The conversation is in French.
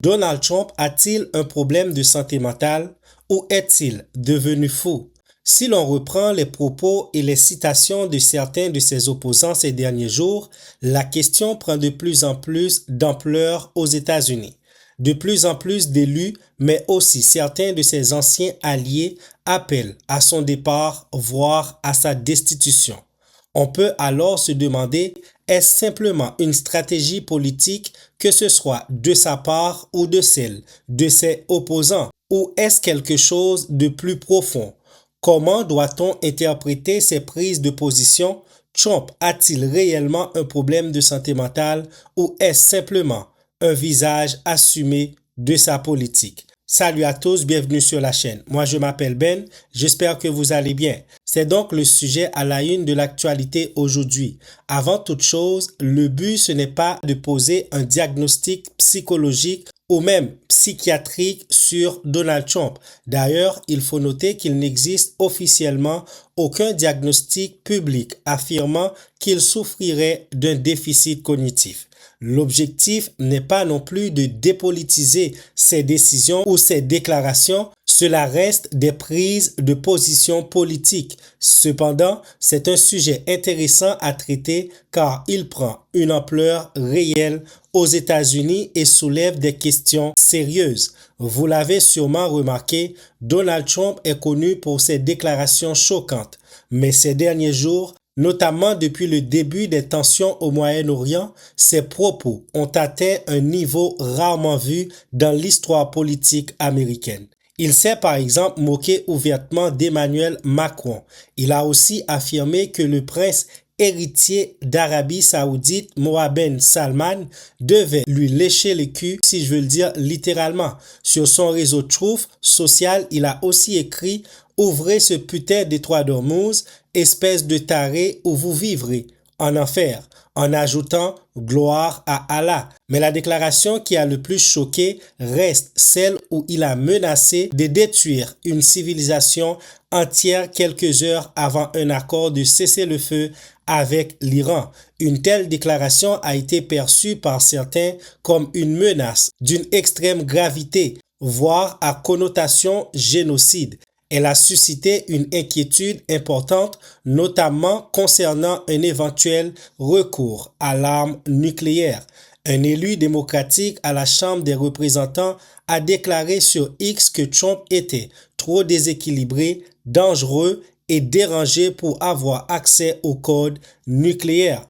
Donald Trump a-t-il un problème de santé mentale ou est-il devenu fou? Si l'on reprend les propos et les citations de certains de ses opposants ces derniers jours, la question prend de plus en plus d'ampleur aux États-Unis. De plus en plus d'élus, mais aussi certains de ses anciens alliés, appellent à son départ, voire à sa destitution. On peut alors se demander, est-ce simplement une stratégie politique, que ce soit de sa part ou de celle de ses opposants, ou est-ce quelque chose de plus profond? Comment doit-on interpréter ces prises de position? Trump a-t-il réellement un problème de santé mentale ou est-ce simplement un visage assumé de sa politique? Salut à tous, bienvenue sur la chaîne. Moi, je m'appelle Ben, j'espère que vous allez bien. C'est donc le sujet à la une de l'actualité aujourd'hui. Avant toute chose, le but, ce n'est pas de poser un diagnostic psychologique ou même psychiatrique sur Donald Trump. D'ailleurs, il faut noter qu'il n'existe officiellement aucun diagnostic public affirmant qu'il souffrirait d'un déficit cognitif. L'objectif n'est pas non plus de dépolitiser ses décisions ou ses déclarations, cela reste des prises de position politiques. Cependant, c'est un sujet intéressant à traiter car il prend une ampleur réelle aux États-Unis et soulève des questions sérieuses. Vous l'avez sûrement remarqué, Donald Trump est connu pour ses déclarations choquantes, mais ces derniers jours, notamment depuis le début des tensions au Moyen-Orient, ses propos ont atteint un niveau rarement vu dans l'histoire politique américaine. Il s'est par exemple moqué ouvertement d'Emmanuel Macron. Il a aussi affirmé que le prince héritier d'Arabie Saoudite, Mohammed Ben Salman, devait lui lécher le cul, si je veux le dire littéralement. Sur son réseau Truth social, il a aussi écrit « Ouvrez ce putain d'étroit d'Ormuz, espèce de taré où vous vivrez en enfer », en ajoutant « Gloire à Allah ». Mais la déclaration qui a le plus choqué reste celle où il a menacé de détruire une civilisation entière quelques heures avant un accord de cessez-le-feu avec l'Iran. Une telle déclaration a été perçue par certains comme une menace d'une extrême gravité, voire à connotation génocide. Elle a suscité une inquiétude importante, notamment concernant un éventuel recours à l'arme nucléaire. Un élu démocratique à la Chambre des représentants a déclaré sur X que Trump était trop déséquilibré, dangereux et dérangé pour avoir accès au code nucléaire.